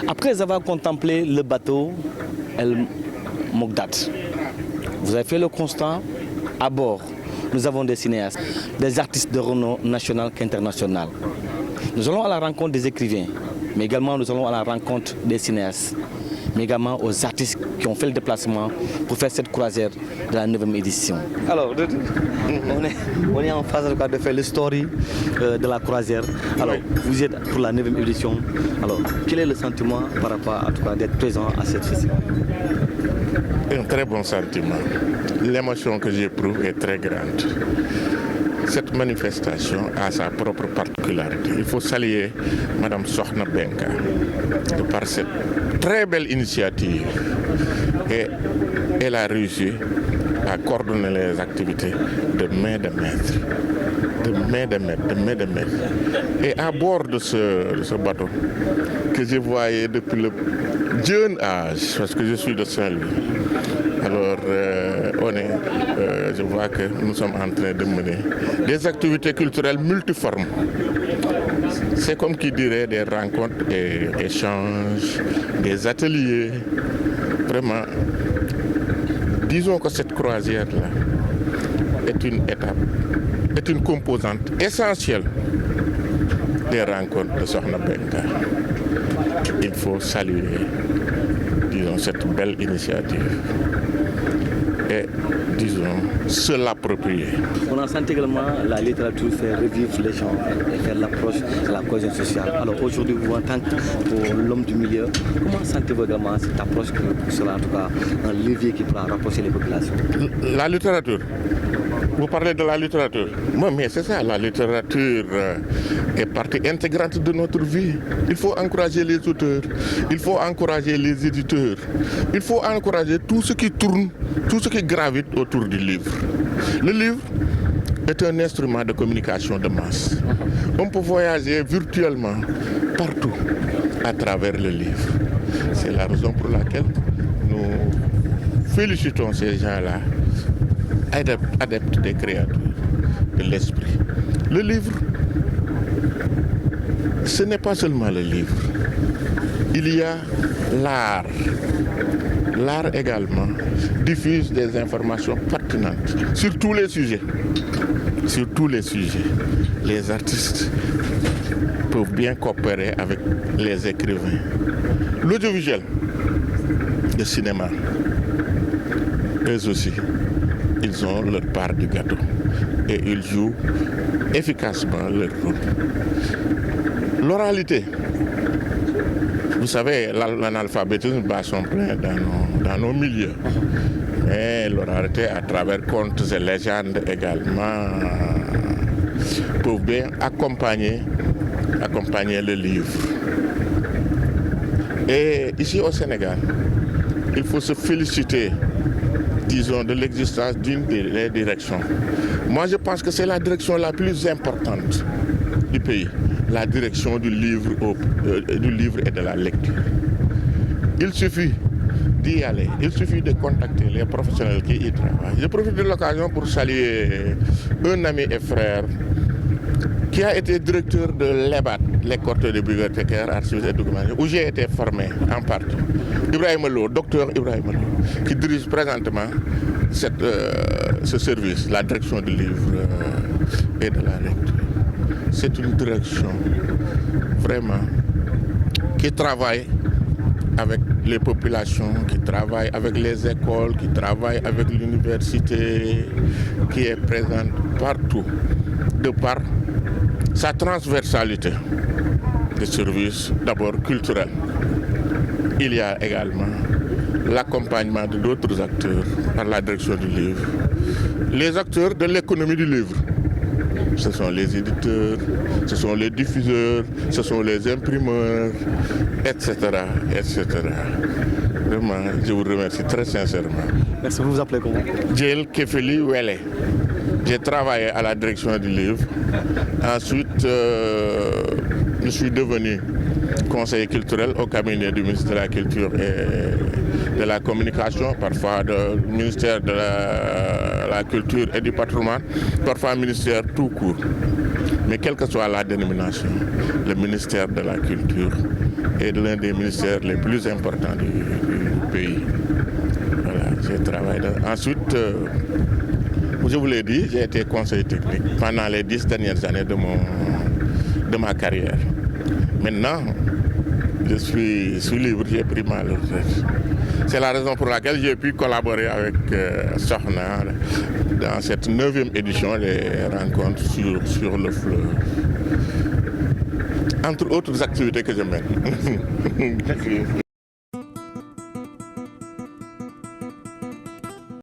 Après avoir contemplé le bateau El Mogdat, vous avez fait le constat, à bord, nous avons des cinéastes, des artistes de renom national qu'international. Nous allons à la rencontre des écrivains, mais également nous allons à la rencontre des cinéastes, mais également aux artistes qui ont fait le déplacement pour faire cette croisière de la 9e édition. Alors, on est en phase de faire le story de la croisière. Alors, vous êtes pour la 9e édition. Alors, quel est le sentiment par rapport en tout cas d'être présent à cette festival? Un très bon sentiment. L'émotion que j'éprouve est très grande. Cette manifestation a sa propre particularité. Il faut saluer Mme Sokhna Benka de par cette très belle initiative. Et elle a réussi à coordonner les activités de main de maître. Et à bord de ce bateau, que je voyais depuis le jeune âge, parce que je suis de Saint-Louis. Alors, je vois que nous sommes en train de mener des activités culturelles multiformes. C'est comme qui dirait des rencontres, des échanges, des ateliers. Vraiment, disons que cette croisière-là est une étape, est une composante essentielle des rencontres de Sokhna Benka. Il faut saluer, disons, cette belle initiative et, disons, se l'approprier. On a senti également la littérature faire revivre les gens et faire l'approche de la cohésion sociale. Alors aujourd'hui, vous, en tant que l'homme du milieu, comment sentez-vous également cette approche qui sera en tout cas un levier qui pourra rapprocher les populations? La littérature. Vous parlez de la littérature. Mais c'est ça, la littérature est partie intégrante de notre vie. Il faut encourager les auteurs, il faut encourager les éditeurs, il faut encourager tout ce qui tourne, tout ce qui gravite autour du livre. Le livre est un instrument de communication de masse. On peut voyager virtuellement partout à travers le livre. C'est la raison pour laquelle nous félicitons ces gens-là, adeptes des créatures, de l'esprit. Le livre, ce n'est pas seulement le livre. Il y a l'art. L'art également diffuse des informations pertinentes sur tous les sujets. Sur tous les sujets. Les artistes peuvent bien coopérer avec les écrivains. L'audiovisuel, le cinéma, eux aussi, ils ont leur part du gâteau et ils jouent efficacement leur rôle. L'oralité, vous savez, l'analphabétisme bat son plein dans nos milieux. Mais l'oralité, à travers contes et légendes également, peuvent bien accompagner le livre. Et ici au Sénégal, il faut se féliciter, disons, de l'existence d'une des directions. Moi, je pense que c'est la direction la plus importante du pays, la direction du livre et de la lecture. Il suffit d'y aller, il suffit de contacter les professionnels qui y travaillent. Je profite de l'occasion pour saluer un ami et frère qui a été directeur de l'EBAT, l'école de bibliothécaires, archivistes et documentaires, où j'ai été formé en partie. Ibrahima Lo, docteur Ibrahima Lo, qui dirige présentement ce service, la direction du livre et de la lecture. C'est une direction vraiment qui travaille avec les populations, qui travaille avec les écoles, qui travaille avec l'université, qui est présente partout, de par sa transversalité de services d'abord culturels. Il y a également l'accompagnement de d'autres acteurs par la direction du livre. Les acteurs de l'économie du livre, ce sont les éditeurs, ce sont les diffuseurs, ce sont les imprimeurs, etc., etc. Vraiment, je vous remercie très sincèrement. Merci, vous vous appelez comment? Djel Kefeli Wele. J'ai travaillé à la direction du livre. Ensuite, je suis devenu conseiller culturel au cabinet du ministre de la Culture et de la Communication, parfois du ministère de la Culture et du Patrimoine, parfois ministère tout court. Mais quelle que soit la dénomination, le ministère de la Culture est l'un des ministères les plus importants du pays. Voilà, j'ai travaillé. Ensuite, je vous l'ai dit, j'ai été conseiller technique pendant les 10 dernières années de ma carrière. Maintenant, je suis libre, j'ai pris ma retraite. C'est la raison pour laquelle j'ai pu collaborer avec Sokhna dans cette 9e édition des rencontres sur le fleuve. Entre autres activités que je mène.